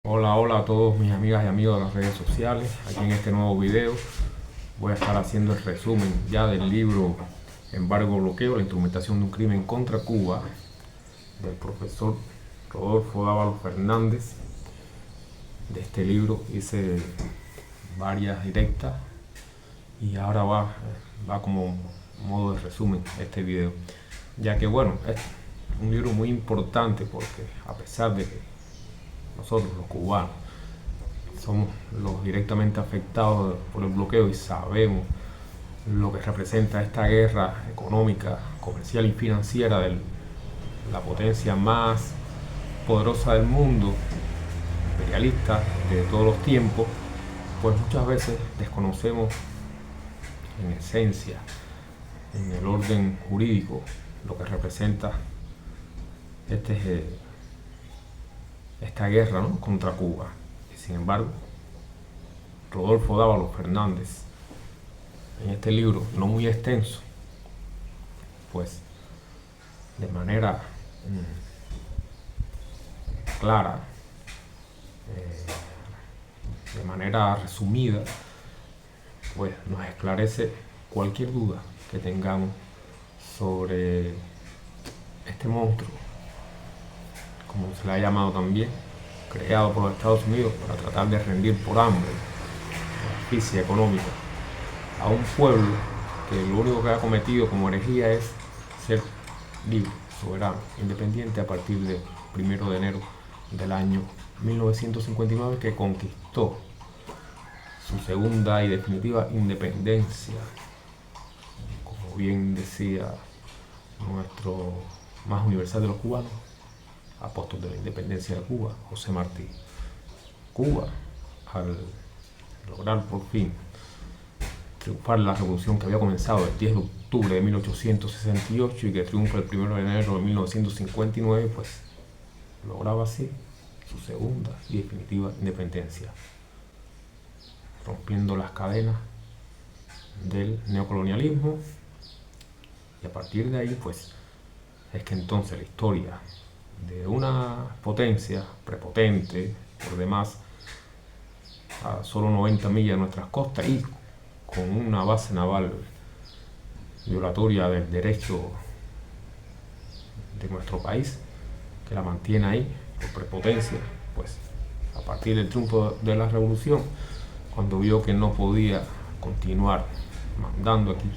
Hola, hola a todos mis amigas y amigos de las redes sociales. Aquí en este nuevo video voy a estar haciendo el resumen ya del libro Embargo Bloqueo, la instrumentación de un crimen contra Cuba, del profesor Rodolfo Dávalos Fernández. De este libro hice varias directas y ahora va como modo de resumen este video, ya que bueno, es un libro muy importante porque a pesar de que nosotros los cubanos somos los directamente afectados por el bloqueo y sabemos lo que representa esta guerra económica, comercial y financiera de la potencia más poderosa del mundo, imperialista de todos los tiempos, pues muchas veces desconocemos en esencia, en el orden jurídico, lo que representa esta guerra, ¿no?, contra Cuba. Y sin embargo, Rodolfo Dávalos Fernández, en este libro no muy extenso, pues de manera clara, de manera resumida, pues nos esclarece cualquier duda que tengamos sobre este monstruo, como se le ha llamado también, creado por los Estados Unidos para tratar de rendir por hambre, por asfixia económica, a un pueblo que lo único que ha cometido como herejía es ser libre, soberano, independiente a partir del 1 de enero del año 1959, que conquistó su segunda y definitiva independencia, como bien decía nuestro más universal de los cubanos, apóstol de la independencia de Cuba, José Martí. Cuba, al lograr por fin triunfar la revolución que había comenzado el 10 de octubre de 1868 y que triunfa el 1 de enero de 1959, pues lograba así su segunda y definitiva independencia, rompiendo las cadenas del neocolonialismo, y a partir de ahí pues es que entonces la historia de una potencia prepotente por demás, a solo 90 millas de nuestras costas y con una base naval violatoria del derecho de nuestro país, que la mantiene ahí por prepotencia, pues a partir del triunfo de la revolución, cuando vio que no podía continuar mandando aquí,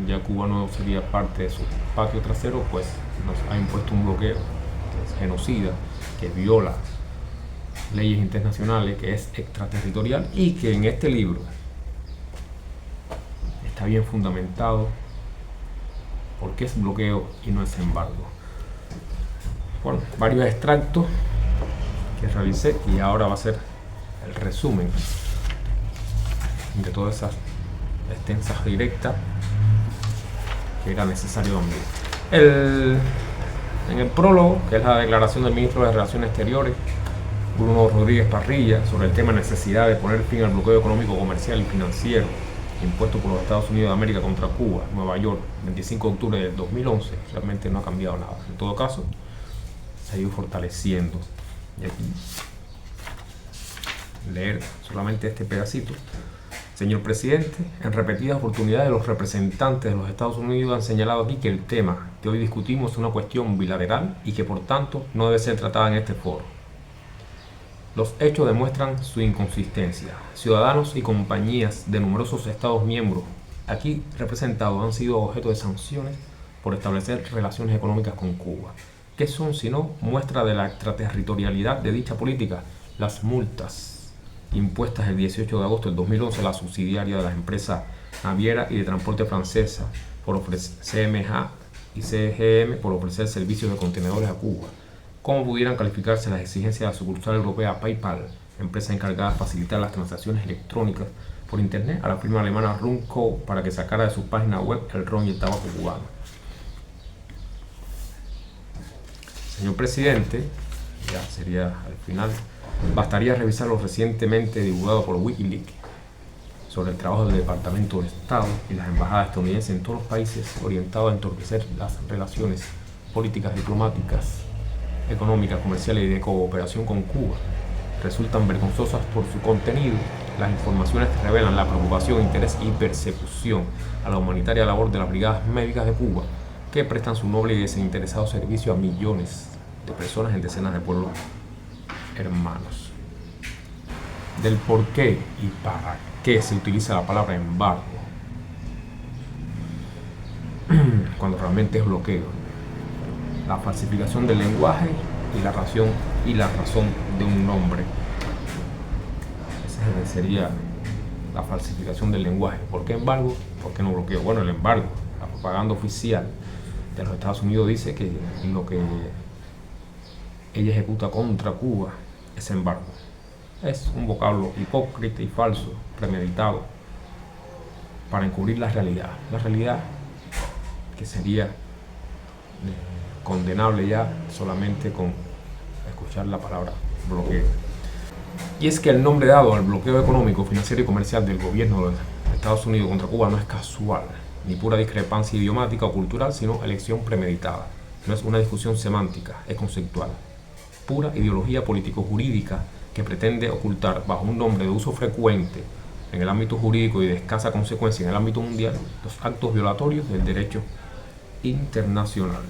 ya Cuba no sería parte de su patio trasero, pues nos ha impuesto un bloqueo que es genocida, que viola leyes internacionales, que es extraterritorial y que en este libro está bien fundamentado porque es bloqueo y no es embargo. Bueno, varios extractos que realicé y ahora va a ser el resumen de todas esas extensas directas que era necesario también. En el prólogo, que es la declaración del ministro de Relaciones Exteriores, Bruno Rodríguez Parrilla, sobre el tema necesidad de poner fin al bloqueo económico, comercial y financiero impuesto por los Estados Unidos de América contra Cuba, Nueva York, 25 de octubre del 2011, realmente no ha cambiado nada. En todo caso, se ha ido fortaleciendo. Y aquí leer solamente este pedacito. Señor presidente, en repetidas oportunidades los representantes de los Estados Unidos han señalado aquí que el tema que hoy discutimos es una cuestión bilateral y que por tanto no debe ser tratada en este foro. Los hechos demuestran su inconsistencia. Ciudadanos y compañías de numerosos Estados miembros aquí representados han sido objeto de sanciones por establecer relaciones económicas con Cuba. ¿Qué son sino muestra de la extraterritorialidad de dicha política? Las multas impuestas el 18 de agosto del 2011 a la subsidiaria de las empresas naviera y de transporte francesa por ofrecer CMA y CGM por ofrecer servicios de contenedores a Cuba. ¿Cómo pudieran calificarse las exigencias de la sucursal europea PayPal, empresa encargada de facilitar las transacciones electrónicas por internet, a la firma alemana Runco para que sacara de su página web el ron y el tabaco cubano? Señor presidente, ya sería al final, bastaría revisar lo recientemente divulgado por Wikileaks sobre el trabajo del Departamento de Estado y las embajadas estadounidenses en todos los países orientados a entorpecer las relaciones políticas diplomáticas económica, comercial y de cooperación con Cuba resultan vergonzosas por su contenido, las informaciones que revelan la preocupación, interés y persecución a la humanitaria labor de las brigadas médicas de Cuba, que prestan su noble y desinteresado servicio a millones de personas en decenas de pueblos hermanos. Del por qué y para qué se utiliza la palabra embargo, cuando realmente es bloqueo, la falsificación del lenguaje y la razón de un nombre. Esa sería la falsificación del lenguaje. ¿Por qué embargo? ¿Por qué no bloqueo? Bueno, el embargo, la propaganda oficial de los Estados Unidos dice que lo que ella ejecuta contra Cuba es embargo. Es un vocablo hipócrita y falso, premeditado, para encubrir la realidad. La realidad que sería condenable ya solamente con escuchar la palabra bloqueo. Y es que el nombre dado al bloqueo económico, financiero y comercial del gobierno de Estados Unidos contra Cuba no es casual, ni pura discrepancia idiomática o cultural, sino elección premeditada. No es una discusión semántica, es conceptual. Pura ideología político-jurídica que pretende ocultar bajo un nombre de uso frecuente en el ámbito jurídico y de escasa consecuencia en el ámbito mundial los actos violatorios del derecho internacional.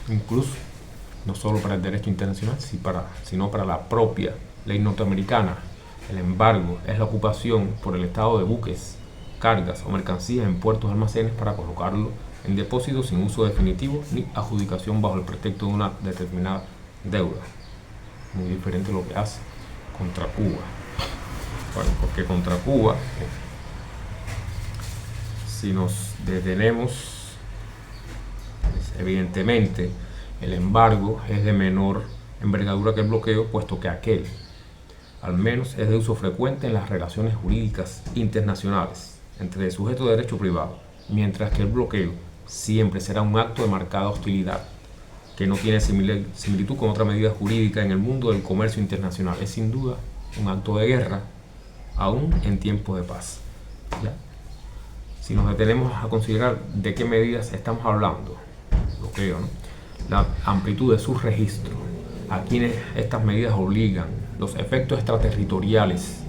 Incluso no solo para el derecho internacional, sino para la propia ley norteamericana. El embargo es la ocupación por el Estado de buques, cargas o mercancías en puertos y almacenes para colocarlo en depósito sin uso definitivo ni adjudicación bajo el pretexto de una determinada deuda. Muy diferente a lo que hace contra Cuba. Bueno, porque contra Cuba, si nos detenemos, pues evidentemente el embargo es de menor envergadura que el bloqueo, puesto que aquel, al menos, es de uso frecuente en las relaciones jurídicas internacionales entre sujetos de derecho privado, mientras que el bloqueo siempre será un acto de marcada hostilidad que no tiene similitud con otra medida jurídica en el mundo del comercio internacional. Es sin duda un acto de guerra, aún en tiempos de paz. ¿Ya? Si nos detenemos a considerar de qué medidas estamos hablando, bloqueo, ¿no? La amplitud de su registro, a quienes estas medidas obligan, los efectos extraterritoriales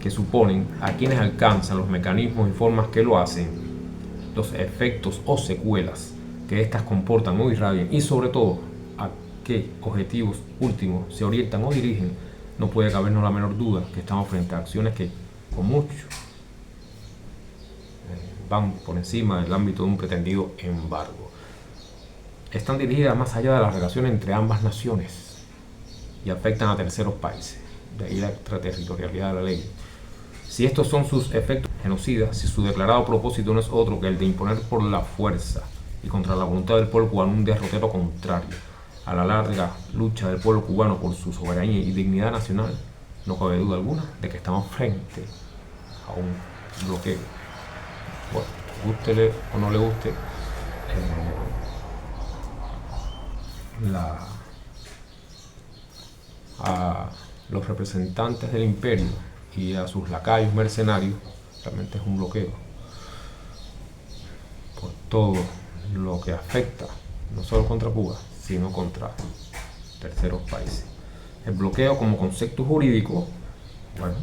que suponen, a quienes alcanzan, los mecanismos y formas que lo hacen, los efectos o secuelas que éstas comportan o irradian y sobre todo a qué objetivos últimos se orientan o dirigen, no puede cabernos la menor duda que estamos frente a acciones que con mucho van por encima del ámbito de un pretendido embargo. Están dirigidas más allá de las relaciones entre ambas naciones y afectan a terceros países, de ahí la extraterritorialidad de la ley. Si estos son sus efectos genocidas, si su declarado propósito no es otro que el de imponer por la fuerza y contra la voluntad del pueblo cubano un derrotero contrario a la larga lucha del pueblo cubano por su soberanía y dignidad nacional, no cabe duda alguna de que estamos frente a un bloqueo. Bueno, gústele o no le guste, a los representantes del imperio y a sus lacayos mercenarios, realmente es un bloqueo por todo lo que afecta no solo contra Cuba, sino contra terceros países. El bloqueo como concepto jurídico, bueno,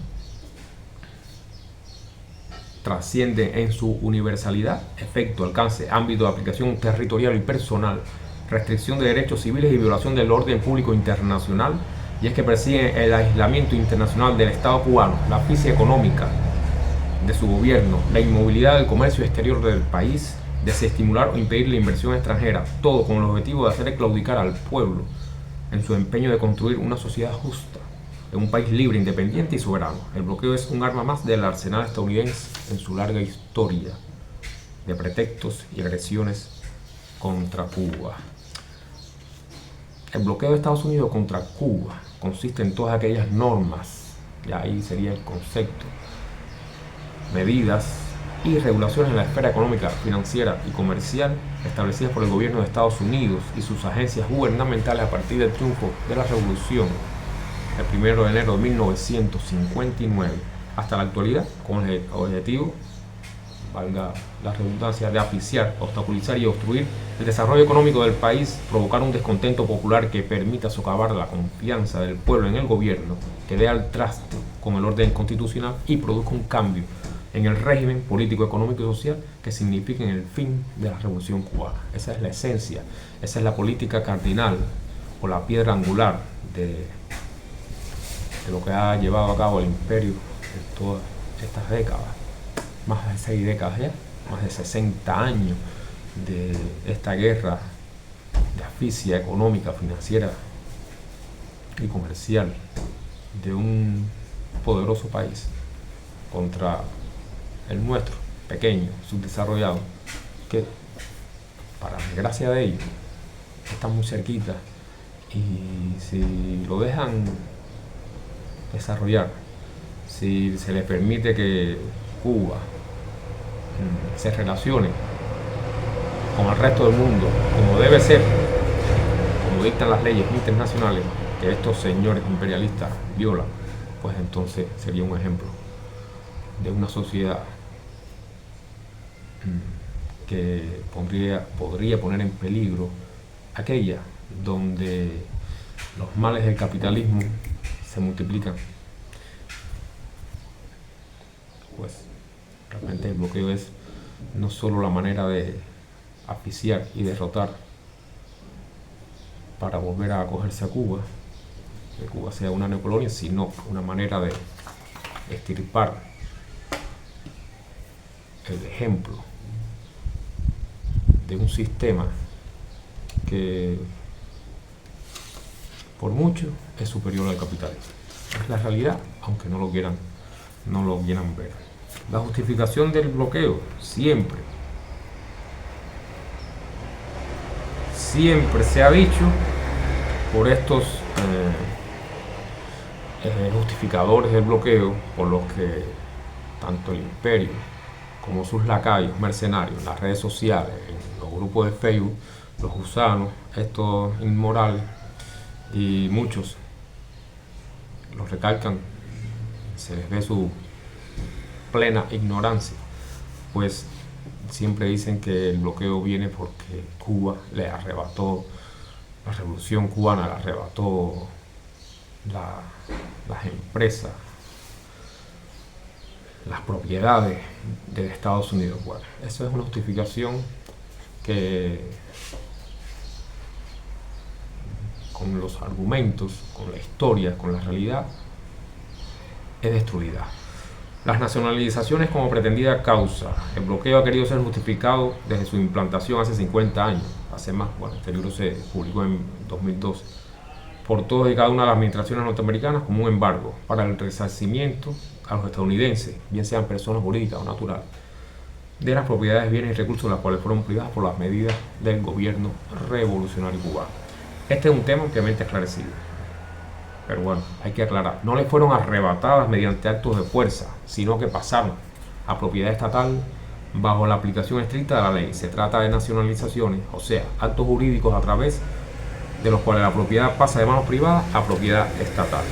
trasciende en su universalidad, efecto, alcance, ámbito de aplicación territorial y personal, restricción de derechos civiles y violación del orden público internacional, y es que persigue el aislamiento internacional del Estado cubano, la asfixia económica de su gobierno, la inmovilidad del comercio exterior del país, desestimular o impedir la inversión extranjera, todo con el objetivo de hacer claudicar al pueblo en su empeño de construir una sociedad justa, en un país libre, independiente y soberano. El bloqueo es un arma más del arsenal estadounidense en su larga historia de pretextos y agresiones contra Cuba. El bloqueo de Estados Unidos contra Cuba consiste en todas aquellas normas, y ahí sería el concepto, medidas y regulaciones en la esfera económica, financiera y comercial establecidas por el gobierno de Estados Unidos y sus agencias gubernamentales a partir del triunfo de la revolución el 1 de enero de 1959 hasta la actualidad, con el objetivo valga la redundancia, de asfixiar, obstaculizar y obstruir el desarrollo económico del país, provocar un descontento popular que permita socavar la confianza del pueblo en el gobierno, que dé al traste con el orden constitucional y produzca un cambio en el régimen político, económico y social que signifique el fin de la revolución cubana. Esa es la esencia, esa es la política cardinal o la piedra angular de lo que ha llevado a cabo el imperio en todas estas décadas, más de 6 décadas ya, más de 60 años de esta guerra de asfixia económica, financiera y comercial de un poderoso país contra el nuestro, pequeño, subdesarrollado, que para desgracia de ellos está muy cerquita, y si lo dejan desarrollar, si se les permite que Cuba se relacione con el resto del mundo como debe ser, como dictan las leyes internacionales que estos señores imperialistas violan, pues entonces sería un ejemplo de una sociedad que podría poner en peligro aquella donde los males del capitalismo se multiplican. Pues realmente el bloqueo es no solo la manera de asfixiar y derrotar para volver a acogerse a Cuba, que Cuba sea una neocolonia, sino una manera de extirpar el ejemplo de un sistema que por mucho es superior al capitalismo. Es la realidad, aunque no lo quieran ver. La justificación del bloqueo siempre se ha dicho por estos justificadores del bloqueo, por los que tanto el imperio como sus lacayos mercenarios en las redes sociales, en los grupos de Facebook, los gusanos, estos inmorales, y muchos los recalcan, se les ve su plena ignorancia, pues siempre dicen que el bloqueo viene porque Cuba le arrebató, la revolución cubana le arrebató las empresas, las propiedades de Estados Unidos. Bueno, eso es una justificación que con los argumentos, con la historia, con la realidad, es destruida. Las nacionalizaciones como pretendida causa. El bloqueo ha querido ser justificado desde su implantación hace 50 años, hace más. Bueno, este libro se publicó en 2012, por todas y cada una de las administraciones norteamericanas como un embargo para el resarcimiento a los estadounidenses, bien sean personas jurídicas o naturales, de las propiedades, bienes y recursos las cuales fueron privadas por las medidas del gobierno revolucionario cubano. Este es un tema ampliamente esclarecido, pero bueno, hay que aclarar, no le fueron arrebatadas mediante actos de fuerza, sino que pasaron a propiedad estatal bajo la aplicación estricta de la ley. Se trata de nacionalizaciones, o sea, actos jurídicos a través de los cuales la propiedad pasa de manos privadas a propiedad estatal.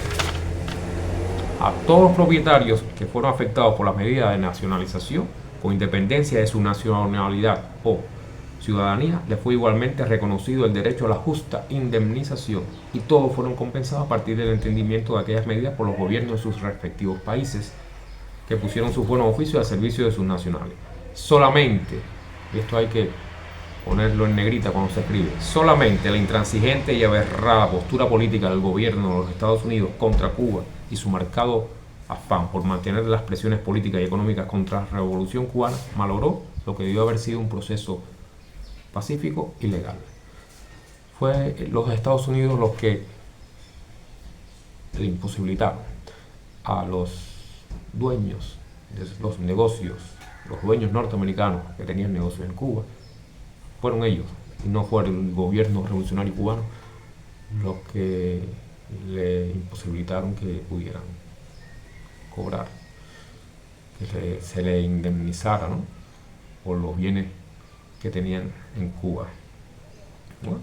A todos los propietarios que fueron afectados por las medidas de nacionalización, con independencia de su nacionalidad o ciudadanía, les fue igualmente reconocido el derecho a la justa indemnización, y todos fueron compensados a partir del entendimiento de aquellas medidas por los gobiernos de sus respectivos países, que pusieron sus buenos oficios al servicio de sus nacionales. Solamente, y esto hay que ponerlo en negrita cuando se escribe, solamente la intransigente y aberrada postura política del gobierno de los Estados Unidos contra Cuba y su marcado afán por mantener las presiones políticas y económicas contra la revolución cubana malogró lo que debió haber sido un proceso pacífico y legal. Fue los Estados Unidos los que le imposibilitaron a los dueños de los negocios, los dueños norteamericanos que tenían negocios en Cuba, fueron ellos, y no fue el gobierno revolucionario cubano, los que le imposibilitaron que pudieran cobrar, que se le indemnizara, ¿no?, por los bienes que tenían en Cuba. Bueno,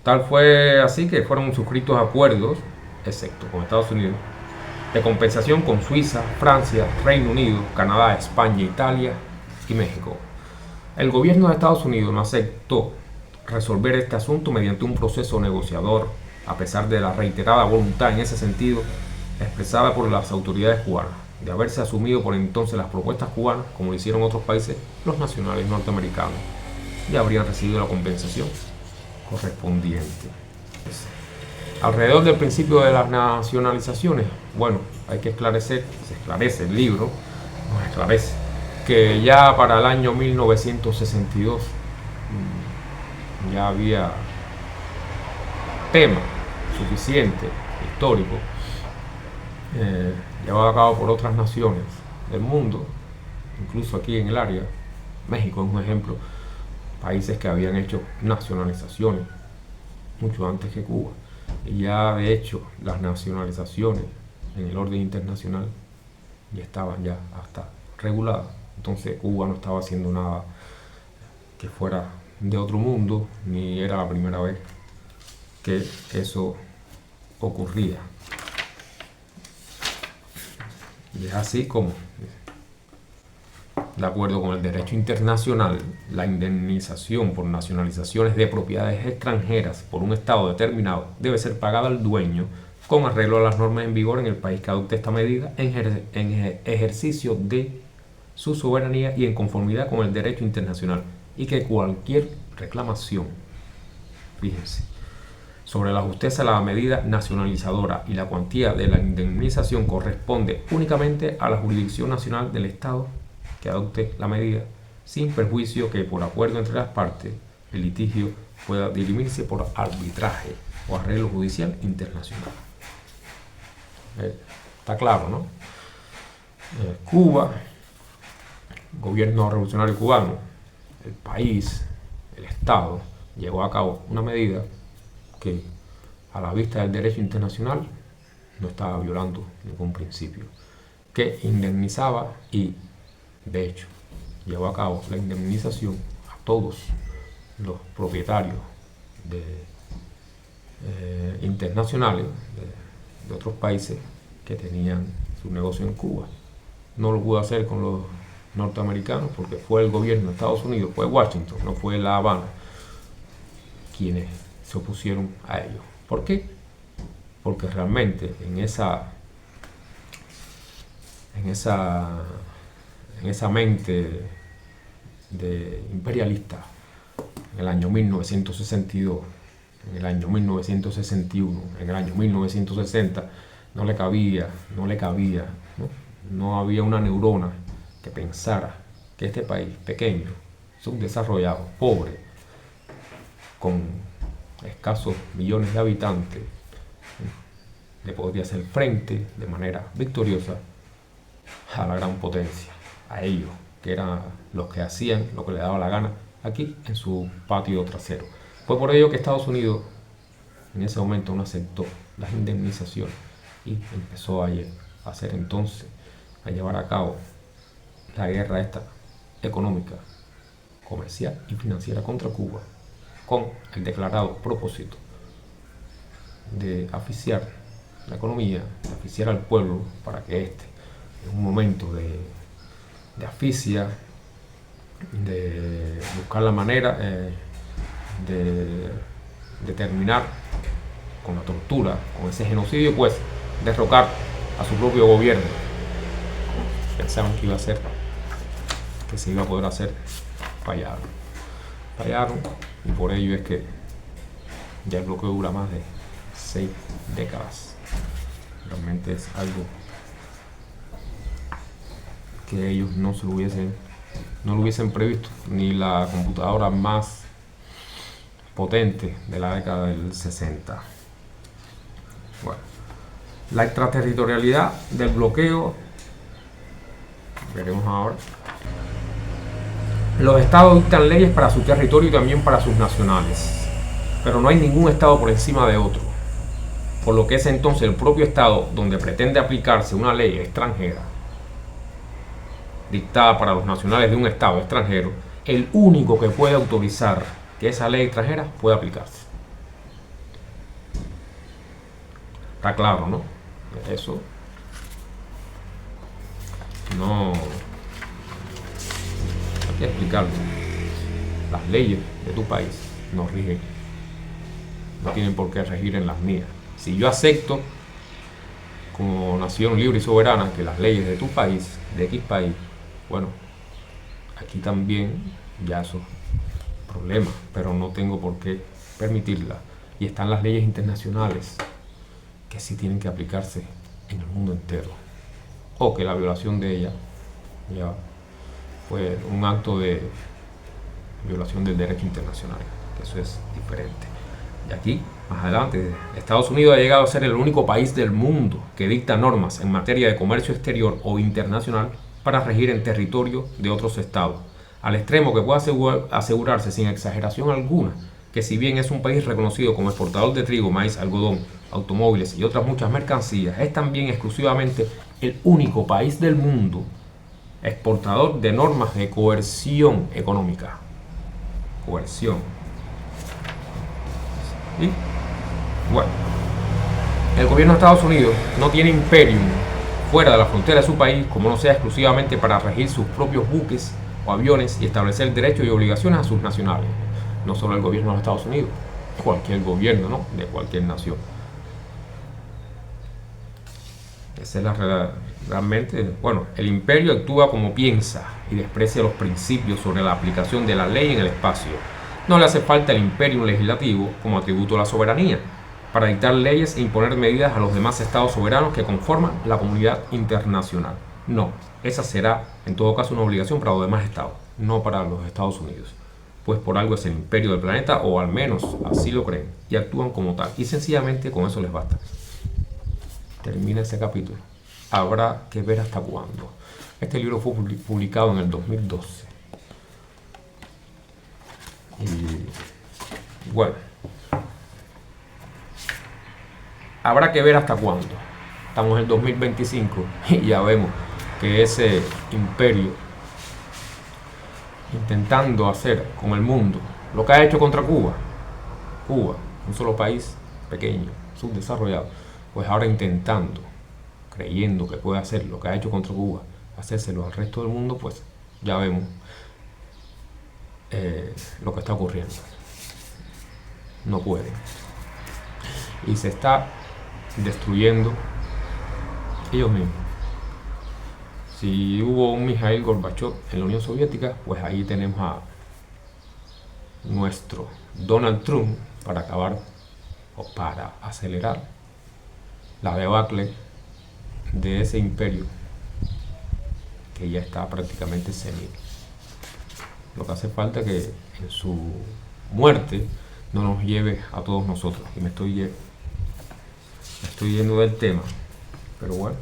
tal fue así que fueron suscritos acuerdos, excepto con Estados Unidos, de compensación con Suiza, Francia, Reino Unido, Canadá, España, Italia y México. El gobierno de Estados Unidos no aceptó resolver este asunto mediante un proceso negociador, a pesar de la reiterada voluntad en ese sentido expresada por las autoridades cubanas, de haberse asumido por entonces las propuestas cubanas, como lo hicieron otros países, los nacionales norteamericanos, y habrían recibido la compensación correspondiente. Alrededor del principio de las nacionalizaciones, bueno, hay que esclarecer, se esclarece el libro, nos esclarece, que ya para el año 1962 ya había tema suficiente, histórico, llevado a cabo por otras naciones del mundo, incluso aquí en el área. México es un ejemplo, países que habían hecho nacionalizaciones mucho antes que Cuba, y ya de hecho las nacionalizaciones en el orden internacional ya estaban ya hasta reguladas. Entonces Cuba no estaba haciendo nada que fuera de otro mundo, ni era la primera vez que eso ocurría. Y es así como, de acuerdo con el derecho internacional, la indemnización por nacionalizaciones de propiedades extranjeras por un estado determinado debe ser pagada al dueño con arreglo a las normas en vigor en el país que adopte esta medida en ejercicio de su soberanía y en conformidad con el derecho internacional, y que cualquier reclamación, fíjense, sobre la justeza de la medida nacionalizadora y la cuantía de la indemnización corresponde únicamente a la jurisdicción nacional del Estado que adopte la medida, sin perjuicio que por acuerdo entre las partes el litigio pueda dirimirse por arbitraje o arreglo judicial internacional. Está claro, ¿no? Cuba, gobierno revolucionario cubano, el país, el Estado, llevó a cabo una medida que a la vista del derecho internacional no estaba violando ningún principio, que indemnizaba y de hecho llevó a cabo la indemnización a todos los propietarios internacionales de otros países que tenían su negocio en Cuba. No lo pudo hacer con los norteamericanos porque fue el gobierno de Estados Unidos, fue Washington, no fue La Habana, quienes se opusieron a ello. ¿Por qué? Porque realmente en esa mente de imperialista, en el año 1962, en el año 1961, en el año 1960, no le cabía, no había una neurona que pensara que este país pequeño, subdesarrollado, pobre, con escasos millones de habitantes, le podría hacer frente de manera victoriosa a la gran potencia, a ellos, que eran los que hacían lo que les daba la gana aquí en su patio trasero. Fue por ello que Estados Unidos en ese momento no aceptó las indemnizaciones y empezó a hacer entonces, a llevar a cabo la guerra esta económica, comercial y financiera contra Cuba, con el declarado propósito de asfixiar la economía, de asfixiar al pueblo, para que en un momento de asfixia, de buscar la manera de terminar con la tortura, con ese genocidio, pues derrocar a su propio gobierno. Pensaban que iba a ser, que se iba a poder hacer, fallaron, y por ello es que ya el bloqueo dura más de 6 décadas. Realmente es algo que ellos no lo hubiesen previsto, ni la computadora más potente de la década del 60. Bueno, la extraterritorialidad del bloqueo, veremos ahora. Los estados dictan leyes para su territorio y también para sus nacionales, pero no hay ningún estado por encima de otro, por lo que es entonces el propio estado donde pretende aplicarse una ley extranjera dictada para los nacionales de un estado extranjero, el único que puede autorizar que esa ley extranjera pueda aplicarse. Está claro, ¿no? Eso que explicarlo. Las leyes de tu país no rigen, no tienen por qué regir en las mías. Si yo acepto como nación libre y soberana que las leyes de tu país, de X país, bueno, aquí también ya eso es problema, pero no tengo por qué permitirla. Y están las leyes internacionales que sí tienen que aplicarse en el mundo entero, o que la violación de ella ya fue un acto de violación del derecho internacional, que eso es diferente. Y aquí, más adelante, Estados Unidos ha llegado a ser el único país del mundo que dicta normas en materia de comercio exterior o internacional para regir en territorio de otros estados, al extremo que puede asegurarse sin exageración alguna que si bien es un país reconocido como exportador de trigo, maíz, algodón, automóviles y otras muchas mercancías, es también exclusivamente el único país del mundo exportador de normas de coerción económica. Coerción. Y bueno, el gobierno de Estados Unidos no tiene imperium fuera de la frontera de su país, como no sea exclusivamente para regir sus propios buques o aviones y establecer derechos y obligaciones a sus nacionales. No solo el gobierno de los Estados Unidos, cualquier gobierno, ¿no?, de cualquier nación. Esa es realmente, bueno, el imperio actúa como piensa y desprecia los principios sobre la aplicación de la ley en el espacio. No le hace falta el imperio legislativo como atributo a la soberanía para dictar leyes e imponer medidas a los demás estados soberanos que conforman la comunidad internacional. No, esa será en todo caso una obligación para los demás estados, no para los Estados Unidos, pues por algo es el imperio del planeta, o al menos así lo creen, y actúan como tal, y sencillamente con eso les basta. Termina ese capítulo. Habrá que ver hasta cuándo. Este libro fue publicado en el 2012. Y bueno, habrá que ver hasta cuándo. Estamos en el 2025 y ya vemos que ese imperio, intentando hacer con el mundo lo que ha hecho contra Cuba, un solo país pequeño, subdesarrollado, pues ahora intentando, creyendo que puede hacer lo que ha hecho contra Cuba, hacérselo al resto del mundo, pues ya vemos lo que está ocurriendo. No puede. Y se está destruyendo ellos mismos. Si hubo un Mikhail Gorbachev en la Unión Soviética, pues ahí tenemos a nuestro Donald Trump para acabar o para acelerar la debacle de ese imperio que ya está prácticamente senil. Lo que hace falta es que en su muerte no nos lleve a todos nosotros. Y me estoy yendo del tema, pero bueno,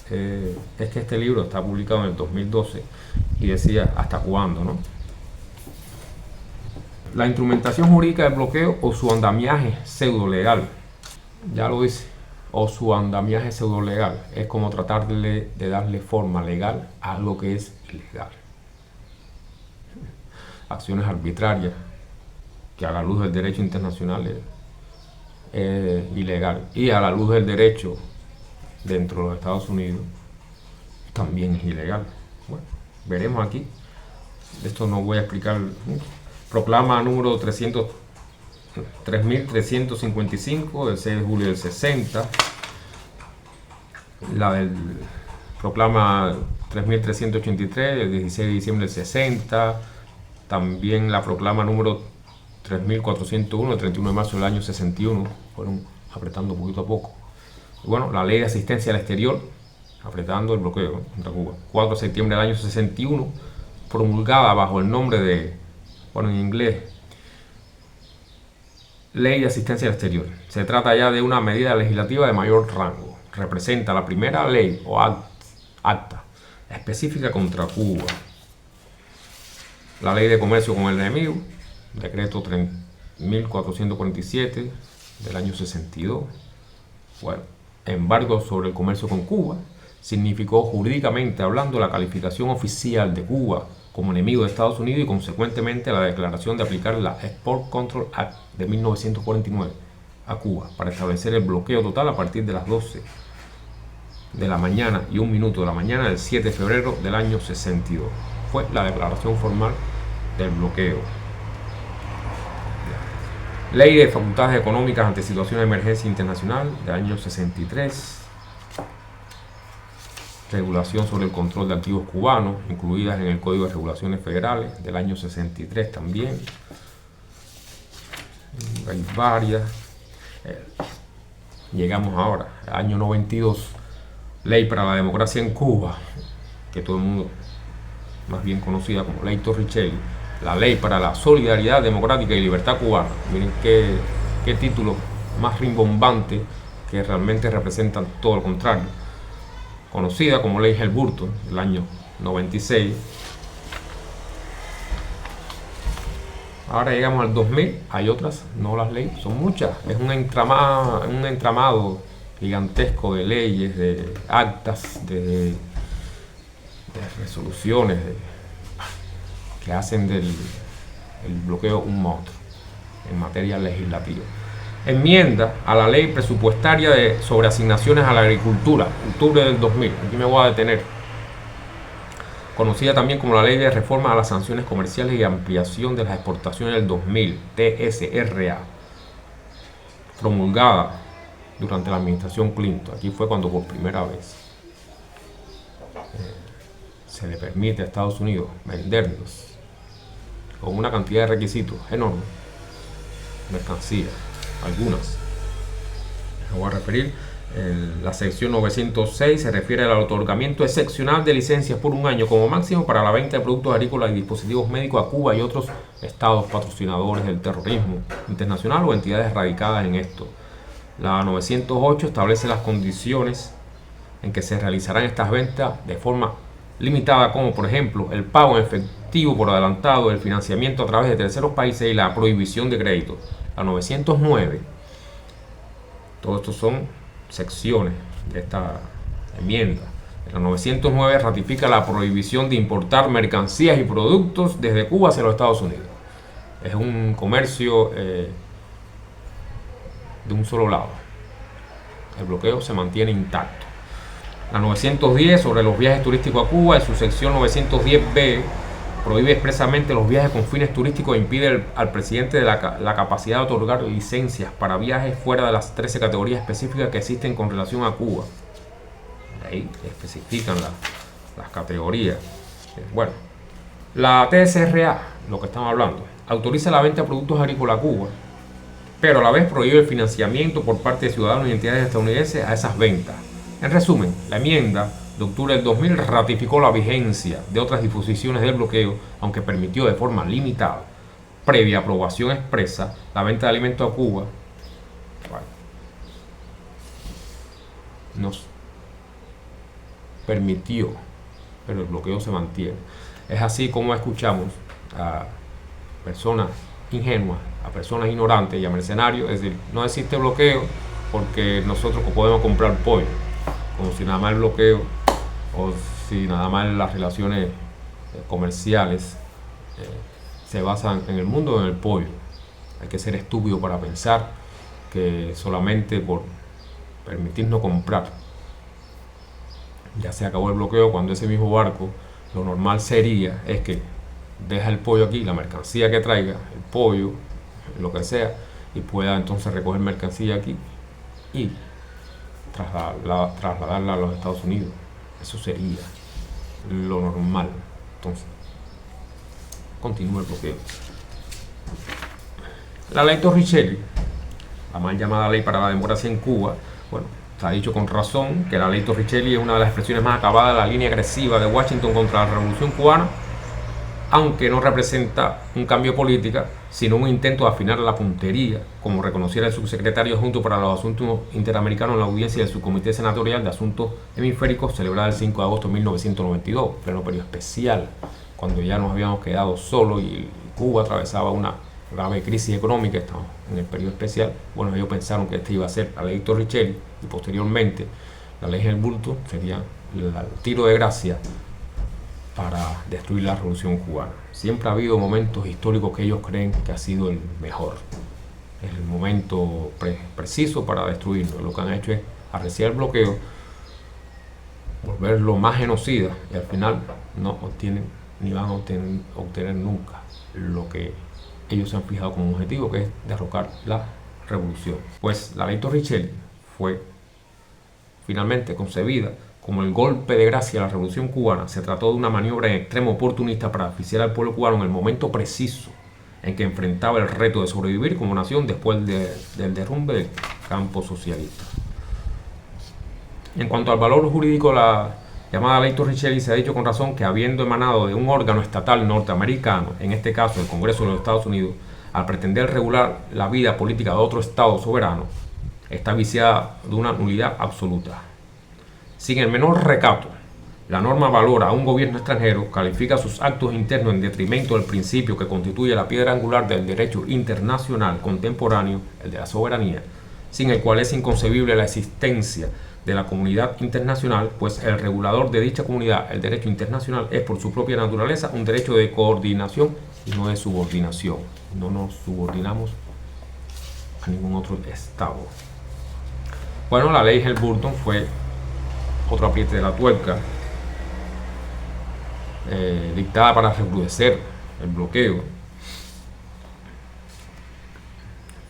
es que este libro está publicado en el 2012 y decía hasta cuándo, ¿no? La instrumentación jurídica del bloqueo o su andamiaje pseudo legal, ya lo dice, o su andamiaje pseudo legal, es como tratar de darle forma legal a algo que es ilegal. Acciones arbitrarias que a la luz del derecho internacional es ilegal, y a la luz del derecho dentro de los Estados Unidos también es ilegal. Bueno, veremos aquí. Esto no voy a explicar mucho. Proclama número 3355 del 6 de julio del 60. La del proclama 3383 del 16 de diciembre del 60. También la proclama número 3401 del 31 de marzo del año 61. Fueron apretando poquito a poco. Y bueno, la ley de asistencia al exterior, apretando el bloqueo contra Cuba. 4 de septiembre del año 61, promulgada bajo el nombre de, bueno, en inglés, Ley de Asistencia al Exterior. Se trata ya de una medida legislativa de mayor rango. Representa la primera ley o acta específica contra Cuba. La Ley de Comercio con el Enemigo, decreto 3447 del año 62. Bueno, embargo sobre el comercio con Cuba significó jurídicamente hablando la calificación oficial de Cuba como enemigo de Estados Unidos y consecuentemente la declaración de aplicar la Export Control Act de 1949 a Cuba para establecer el bloqueo total a partir de las 12 de la mañana y 1 minuto de la mañana del 7 de febrero del año 62. Fue la declaración formal del bloqueo. Ley de facultades económicas ante situaciones de emergencia internacional del año 63. Regulación sobre el control de activos cubanos, incluidas en el Código de Regulaciones Federales del año 63 también. Hay varias. Llegamos ahora, año 92, Ley para la Democracia en Cuba, que todo el mundo más bien conocida como Ley Torricelli, la Ley para la Solidaridad Democrática y Libertad Cubana. Miren qué título más rimbombante, que realmente representan todo lo contrario. Conocida como Ley Helburton del año 96. Ahora llegamos al 2000, hay otras, no las leyes, son muchas. Es un entramado gigantesco de leyes, de actas, de resoluciones que hacen del bloqueo un monstruo en materia legislativa. Enmienda a la ley presupuestaria sobre asignaciones a la agricultura, octubre del 2000. Aquí me voy a detener. Conocida también como la Ley de Reforma a las Sanciones Comerciales y Ampliación de las Exportaciones del 2000, TSRA, promulgada durante la administración Clinton. Aquí fue cuando por primera vez se le permite a Estados Unidos vendernos con una cantidad de requisitos enorme mercancía, algunas. Me voy a referir. La sección 906 se refiere al otorgamiento excepcional de licencias por un año como máximo para la venta de productos agrícolas y dispositivos médicos a Cuba y otros estados patrocinadores del terrorismo internacional o entidades radicadas en esto. La 908 establece las condiciones en que se realizarán estas ventas de forma limitada, como por ejemplo el pago en efectivo por adelantado, el financiamiento a través de terceros países y la prohibición de crédito. La 909, todo esto son secciones de esta enmienda. La 909 ratifica la prohibición de importar mercancías y productos desde Cuba hacia los Estados Unidos. Es un comercio de un solo lado. El bloqueo se mantiene intacto. La 910 sobre los viajes turísticos a Cuba, en su sección 910B, prohíbe expresamente los viajes con fines turísticos e impide al presidente la capacidad de otorgar licencias para viajes fuera de las 13 categorías específicas que existen con relación a Cuba. Ahí especifican las categorías. Bueno, la TSRA, lo que estamos hablando, autoriza la venta de productos agrícolas a Cuba, pero a la vez prohíbe el financiamiento por parte de ciudadanos y entidades estadounidenses a esas ventas. En resumen, la enmienda de octubre del 2000 ratificó la vigencia de otras disposiciones del bloqueo, aunque permitió de forma limitada, previa aprobación expresa, la venta de alimentos a Cuba. Bueno, nos permitió, pero el bloqueo se mantiene. Es así como escuchamos a personas ingenuas, a personas ignorantes y a mercenarios, es decir, no existe bloqueo porque nosotros podemos comprar pollo, como si nada más el bloqueo o si nada más las relaciones comerciales se basan en el mundo o en el pollo. Hay que ser estúpido para pensar que solamente por permitirnos comprar ya se acabó el bloqueo, cuando ese mismo barco, lo normal sería es que deja el pollo aquí, la mercancía que traiga, el pollo, lo que sea, y pueda entonces recoger mercancía aquí y trasladarla a los Estados Unidos. Eso sería lo normal. Entonces, continúa el bloqueo. La ley Torricelli, la mal llamada ley para la democracia en Cuba, bueno, se ha dicho con razón que la ley Torricelli es una de las expresiones más acabadas de la línea agresiva de Washington contra la revolución cubana, aunque no representa un cambio político, sino un intento de afinar la puntería, como reconociera el subsecretario adjunto para los asuntos interamericanos en la audiencia del subcomité senatorial de asuntos hemisféricos celebrada el 5 de agosto de 1992, pleno periodo especial, cuando ya nos habíamos quedado solos y Cuba atravesaba una grave crisis económica. Estamos en el periodo especial. Bueno, ellos pensaron que este iba a ser la ley Torricelli y posteriormente la ley Helburton sería el tiro de gracia para destruir la revolución cubana. Siempre ha habido momentos históricos que ellos creen que ha sido el mejor, el momento preciso para destruirlo. Lo que han hecho es arreciar el bloqueo, volverlo más genocida y al final no obtienen ni van a obtener nunca lo que ellos se han fijado como objetivo, que es derrocar la revolución. Pues la ley Torricelli fue finalmente concebida como el golpe de gracia a la revolución cubana. Se trató de una maniobra en extremo oportunista para asfixiar al pueblo cubano en el momento preciso en que enfrentaba el reto de sobrevivir como nación después del derrumbe del campo socialista. En cuanto al valor jurídico de la llamada ley Torricelli, se ha dicho con razón que, habiendo emanado de un órgano estatal norteamericano, en este caso el Congreso de los Estados Unidos, al pretender regular la vida política de otro Estado soberano, está viciada de una nulidad absoluta. Sin el menor recato, la norma valora a un gobierno extranjero, califica sus actos internos en detrimento del principio que constituye la piedra angular del derecho internacional contemporáneo, el de la soberanía, sin el cual es inconcebible la existencia de la comunidad internacional, pues el regulador de dicha comunidad, el derecho internacional, es por su propia naturaleza un derecho de coordinación y no de subordinación. No nos subordinamos a ningún otro Estado. Bueno, la ley Helms-Burton fue otro apriete de la tuerca, dictada para recrudecer el bloqueo.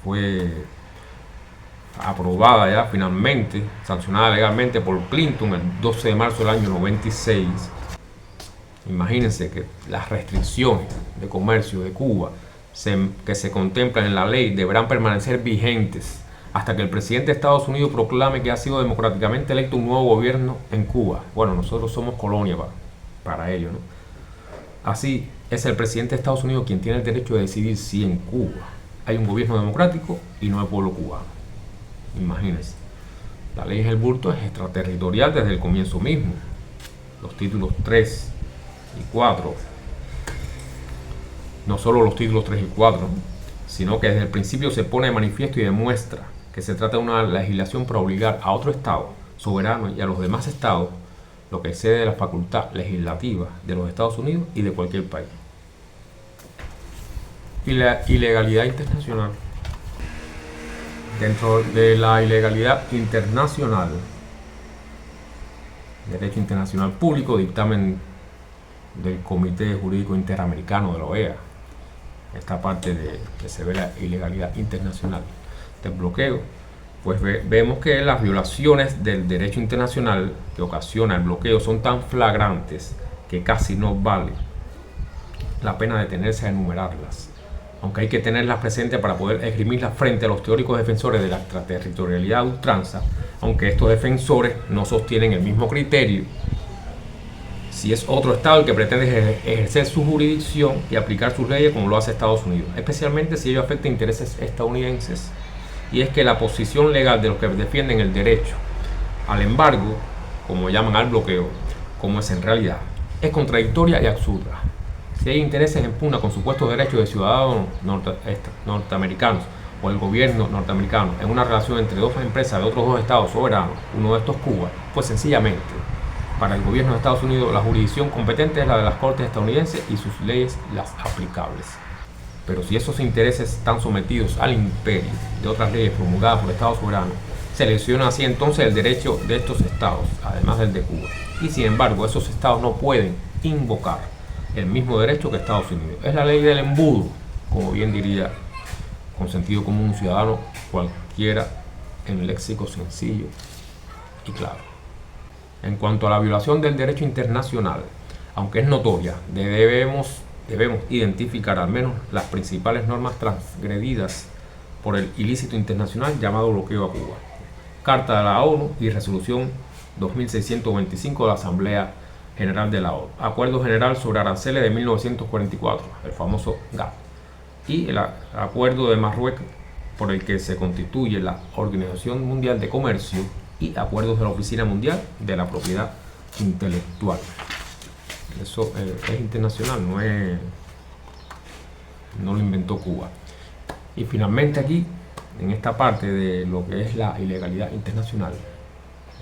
Fue aprobada ya finalmente, sancionada legalmente por Clinton el 12 de marzo del año 96. Imagínense que las restricciones de comercio de Cuba que se contemplan en la ley deberán permanecer vigentes hasta que el presidente de Estados Unidos proclame que ha sido democráticamente electo un nuevo gobierno en Cuba. Bueno, nosotros somos colonia para ello, ¿no? Así es el presidente de Estados Unidos quien tiene el derecho de decidir si en Cuba hay un gobierno democrático y no el pueblo cubano. Imagínense. La ley Helms-Burton es extraterritorial desde el comienzo mismo. Los títulos 3 y 4, no solo los títulos 3 y 4, sino que desde el principio se pone de manifiesto y demuestra que se trata de una legislación para obligar a otro Estado soberano y a los demás Estados lo que excede de la facultad legislativa de los Estados Unidos y de cualquier país. Y la ilegalidad internacional. Dentro de la ilegalidad internacional, derecho internacional público, dictamen del Comité Jurídico Interamericano de la OEA, esta parte de que se ve la ilegalidad internacional del bloqueo, pues vemos que las violaciones del derecho internacional que ocasiona el bloqueo son tan flagrantes que casi no vale la pena detenerse a enumerarlas, aunque hay que tenerlas presentes para poder esgrimirlas frente a los teóricos defensores de la extraterritorialidad a ultranza, aunque estos defensores no sostienen el mismo criterio si es otro Estado el que pretende ejercer su jurisdicción y aplicar sus leyes como lo hace Estados Unidos, especialmente si ello afecta a intereses estadounidenses. Y es que la posición legal de los que defienden el derecho al embargo, como llaman al bloqueo, como es en realidad, es contradictoria y absurda. Si hay intereses en pugna con supuestos derechos de ciudadanos norteamericanos o el gobierno norteamericano en una relación entre dos empresas de otros dos estados soberanos, uno de estos Cuba, pues sencillamente, para el gobierno de Estados Unidos la jurisdicción competente es la de las cortes estadounidenses y sus leyes las aplicables. Pero si esos intereses están sometidos al imperio de otras leyes promulgadas por estados soberanos, se lesiona así entonces el derecho de estos estados, además del de Cuba. Y sin embargo, esos estados no pueden invocar el mismo derecho que Estados Unidos. Es la ley del embudo, como bien diría con sentido común un ciudadano cualquiera en léxico sencillo y claro. En cuanto a la violación del derecho internacional, aunque es notoria, debemos identificar al menos las principales normas transgredidas por el ilícito internacional llamado bloqueo a Cuba. Carta de la ONU y Resolución 2625 de la Asamblea General de la ONU. Acuerdo General sobre Aranceles de 1944, el famoso GATT. Y el Acuerdo de Marruecos por el que se constituye la Organización Mundial de Comercio y acuerdos de la Oficina Mundial de la Propiedad Intelectual. Eso es internacional, no lo inventó Cuba. Y finalmente aquí, en esta parte de lo que es la ilegalidad internacional,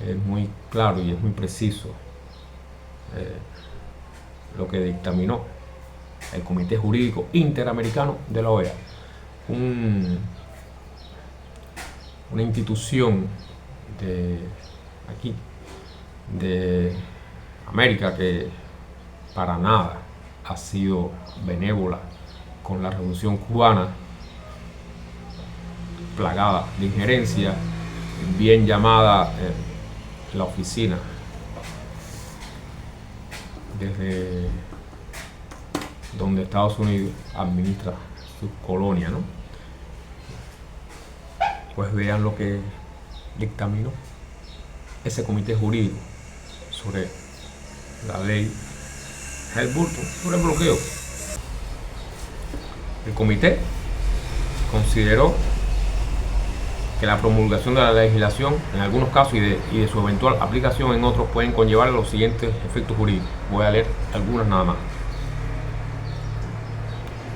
es muy claro y es muy preciso lo que dictaminó el Comité Jurídico Interamericano de la OEA, una institución de América que para nada ha sido benévola con la Revolución Cubana, plagada de injerencia, bien llamada la oficina, desde donde Estados Unidos administra su colonia, ¿no? Pues vean lo que dictaminó ese comité jurídico sobre la ley Helms-Burton, sobre el bloqueo. El comité consideró que la promulgación de la legislación en algunos casos y de su eventual aplicación en otros pueden conllevar los siguientes efectos jurídicos. Voy a leer algunas nada más.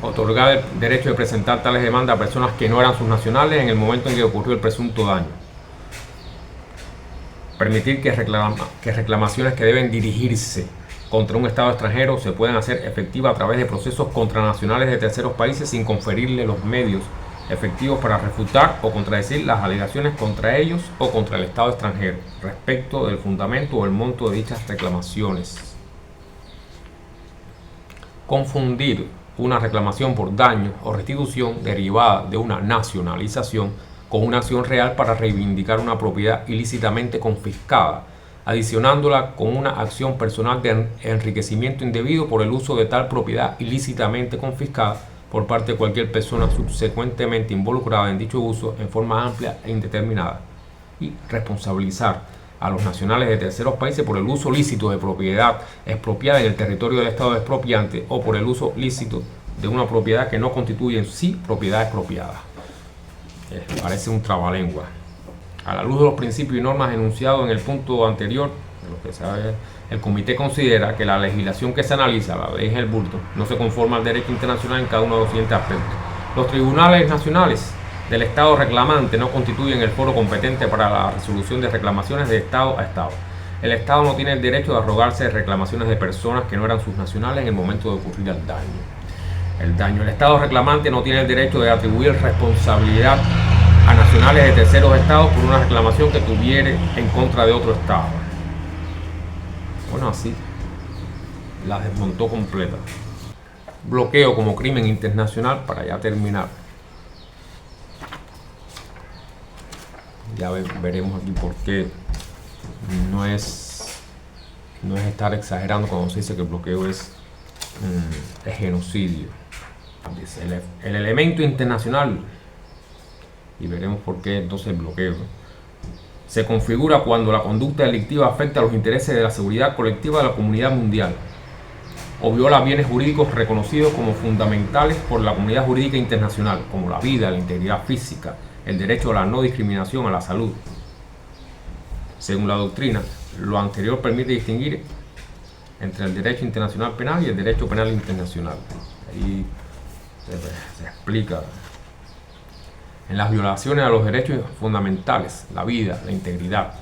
Otorgar el derecho de presentar tales demandas a personas que no eran sus nacionales en el momento en que ocurrió el presunto daño. Permitir que reclamaciones que deben dirigirse contra un Estado extranjero se puedan hacer efectivas a través de procesos contra nacionales de terceros países sin conferirle los medios efectivos para refutar o contradecir las alegaciones contra ellos o contra el Estado extranjero respecto del fundamento o el monto de dichas reclamaciones. Confundir una reclamación por daño o restitución derivada de una nacionalización con una acción real para reivindicar una propiedad ilícitamente confiscada, adicionándola con una acción personal de enriquecimiento indebido por el uso de tal propiedad ilícitamente confiscada por parte de cualquier persona subsecuentemente involucrada en dicho uso en forma amplia e indeterminada, y responsabilizar a los nacionales de terceros países por el uso lícito de propiedad expropiada en el territorio del Estado expropiante o por el uso lícito de una propiedad que no constituye en sí propiedad expropiada. Parece un trabalengua. A la luz de los principios y normas enunciados en el punto anterior, de lo que sabe, el comité considera que la legislación que se analiza, la ley Helms-Burton, no se conforma al derecho internacional en cada uno de los siguientes aspectos. Los tribunales nacionales del Estado reclamante no constituyen el foro competente para la resolución de reclamaciones de Estado a Estado. El Estado no tiene el derecho de arrogarse reclamaciones de personas que no eran sus nacionales en el momento de ocurrir el daño. El Estado reclamante no tiene el derecho de atribuir responsabilidad a nacionales de terceros estados por una reclamación que tuviere en contra de otro Estado. Bueno, así la desmontó completa. Bloqueo como crimen internacional, para ya terminar. Ya veremos aquí por qué no es estar exagerando cuando se dice que el bloqueo es genocidio. El elemento internacional, y veremos por qué entonces el bloqueo, se configura cuando la conducta delictiva afecta a los intereses de la seguridad colectiva de la comunidad mundial o viola bienes jurídicos reconocidos como fundamentales por la comunidad jurídica internacional, como la vida, la integridad física, el derecho a la no discriminación, a la salud. Según la doctrina, lo anterior permite distinguir entre el derecho internacional penal y el derecho penal internacional. Ahí se explica. En las violaciones a los derechos fundamentales, la vida, la integridad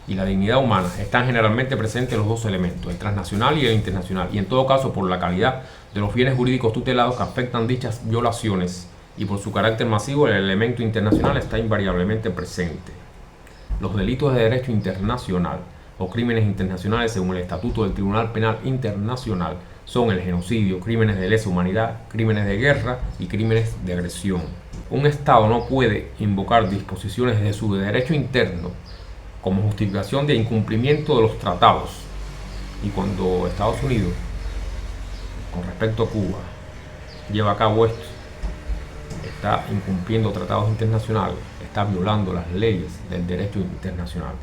y la dignidad humana, están generalmente presentes los dos elementos, el transnacional y el internacional, y en todo caso por la calidad de los bienes jurídicos tutelados que afectan dichas violaciones y por su carácter masivo, el elemento internacional está invariablemente presente. Los delitos de derecho internacional o crímenes internacionales según el Estatuto del Tribunal Penal Internacional son el genocidio, crímenes de lesa humanidad, crímenes de guerra y crímenes de agresión. Un Estado no puede invocar disposiciones de su derecho interno como justificación de incumplimiento de los tratados. Y cuando Estados Unidos, con respecto a Cuba, lleva a cabo esto, está incumpliendo tratados internacionales, está violando las leyes del derecho internacional.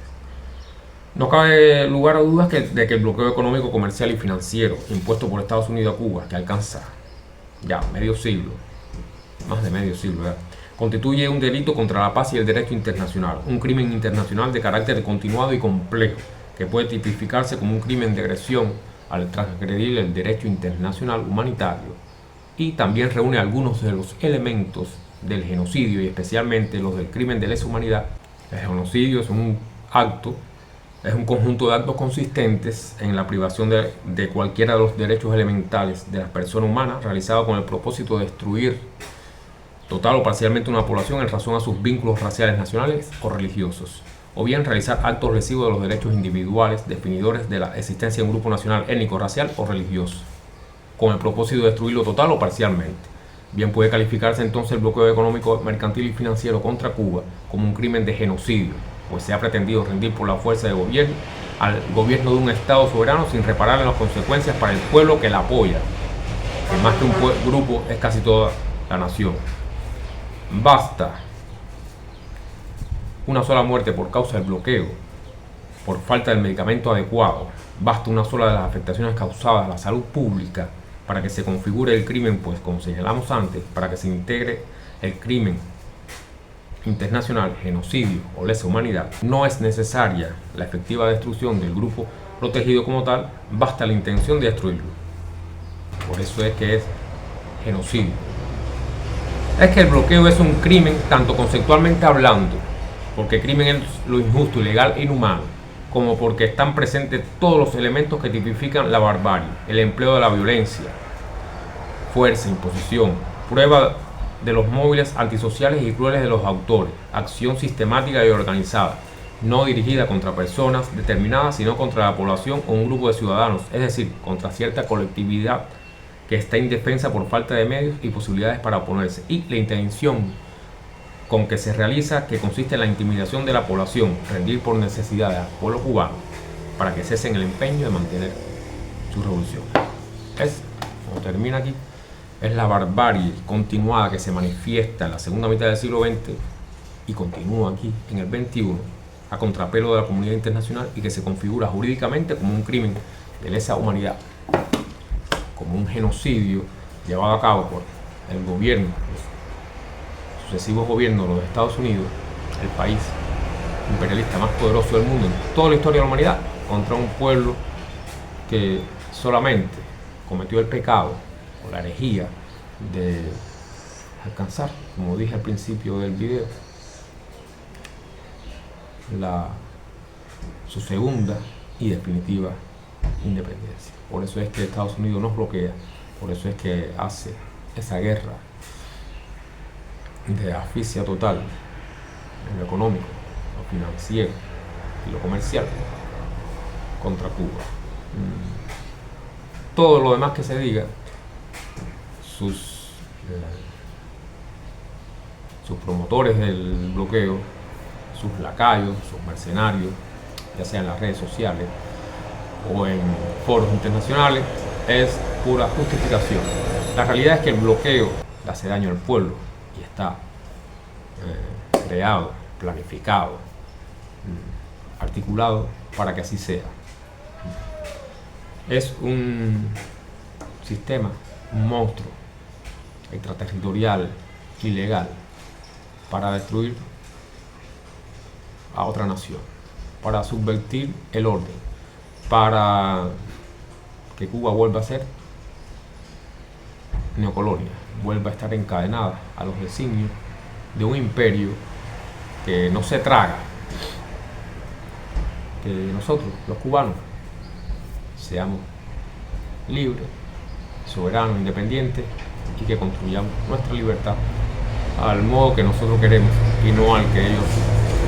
No cabe lugar a dudas de que el bloqueo económico, comercial y financiero impuesto por Estados Unidos a Cuba, que alcanza ya medio siglo, más de medio siglo, constituye un delito contra la paz y el derecho internacional, un crimen internacional de carácter continuado y complejo, que puede tipificarse como un crimen de agresión al transgredir el derecho internacional humanitario, y también reúne algunos de los elementos del genocidio y especialmente los del crimen de lesa humanidad. El genocidio es un conjunto de actos consistentes en la privación de cualquiera de los derechos elementales de las personas humanas, realizado con el propósito de destruir total o parcialmente una población en razón a sus vínculos raciales, nacionales o religiosos, o bien realizar actos lesivos de los derechos individuales definidores de la existencia de un grupo nacional, étnico, racial o religioso, con el propósito de destruirlo total o parcialmente. Bien puede calificarse entonces el bloqueo económico, mercantil y financiero contra Cuba como un crimen de genocidio, pues se ha pretendido rendir por la fuerza de gobierno al gobierno de un Estado soberano sin reparar en las consecuencias para el pueblo que la apoya, que más que un grupo es casi toda la nación. Basta una sola muerte por causa del bloqueo, por falta del medicamento adecuado, basta una sola de las afectaciones causadas a la salud pública para que se configure el crimen, pues como señalamos antes, para que se integre el crimen internacional, genocidio o lesa humanidad. No es necesaria la efectiva destrucción del grupo protegido como tal, basta la intención de destruirlo. Por eso es que es genocidio. Es que el bloqueo es un crimen tanto conceptualmente hablando, porque crimen es lo injusto, ilegal e inhumano, como porque están presentes todos los elementos que tipifican la barbarie, el empleo de la violencia, fuerza, imposición, prueba de los móviles antisociales y crueles de los autores, acción sistemática y organizada, no dirigida contra personas determinadas, sino contra la población o un grupo de ciudadanos, es decir, contra cierta colectividad que está indefensa por falta de medios y posibilidades para oponerse, y la intención con que se realiza, que consiste en la intimidación de la población, rendir por necesidad al pueblo cubano para que cesen el empeño de mantener su revolución. Es, como termina aquí, es la barbarie continuada que se manifiesta en la segunda mitad del siglo XX y continúa aquí en el XXI a contrapelo de la comunidad internacional y que se configura jurídicamente como un crimen de lesa humanidad, como un genocidio llevado a cabo por el gobierno, los sucesivos gobiernos de los Estados Unidos, el país imperialista más poderoso del mundo en toda la historia de la humanidad, contra un pueblo que solamente cometió el pecado o la herejía de alcanzar, como dije al principio del video, su segunda y definitiva independencia. Por eso es que Estados Unidos nos bloquea, por eso es que hace esa guerra de asfixia total en lo económico, lo financiero y lo comercial contra Cuba. Todo lo demás que se diga, sus promotores del bloqueo, sus lacayos, sus mercenarios, ya sea en las redes sociales o en foros internacionales, es pura justificación. La realidad es que el bloqueo le hace daño al pueblo y está creado, planificado, articulado para que así sea. Es un sistema, un monstruo extraterritorial, ilegal, para destruir a otra nación, para subvertir el orden, para que Cuba vuelva a ser neocolonia, vuelva a estar encadenada a los designios de un imperio que no se traga que nosotros, los cubanos, seamos libres, soberanos, independientes y que construyamos nuestra libertad al modo que nosotros queremos y no al que ellos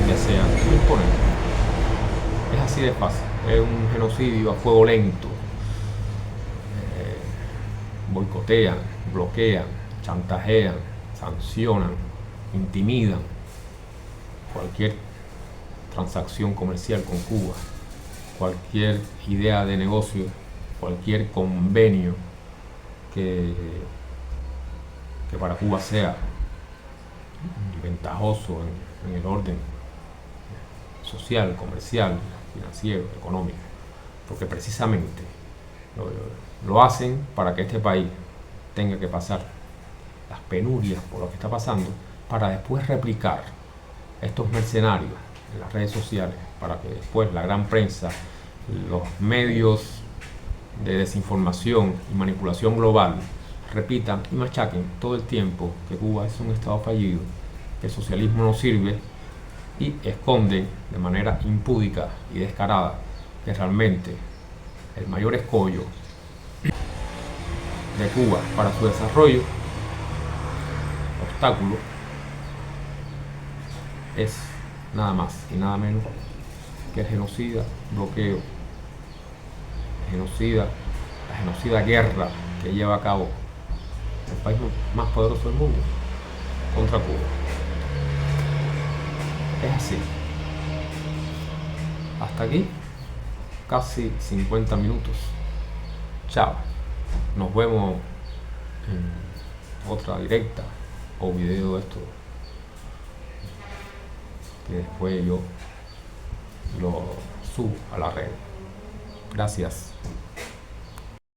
desean imponer. Es así de fácil, es un genocidio a fuego lento. Boicotean, bloquean, chantajean, sancionan, intimidan cualquier transacción comercial con Cuba, cualquier idea de negocio, cualquier convenio que para Cuba sea ventajoso en el orden social, comercial, financiero, económico, porque precisamente lo hacen para que este país tenga que pasar las penurias por lo que está pasando, para después replicar estos mercenarios en las redes sociales, para que después la gran prensa, los medios de desinformación y manipulación global repitan y machaquen todo el tiempo que Cuba es un estado fallido, que el socialismo no sirve, y esconden de manera impúdica y descarada que realmente el mayor escollo de Cuba para su desarrollo, obstáculo, es nada más y nada menos que el genocida bloqueo, la genocida guerra que lleva a cabo el país más poderoso del mundo, contra Cuba. Es así. Hasta aquí, casi 50 minutos. Chao. Nos vemos en otra directa o video de esto que después yo lo subo a la red. Gracias.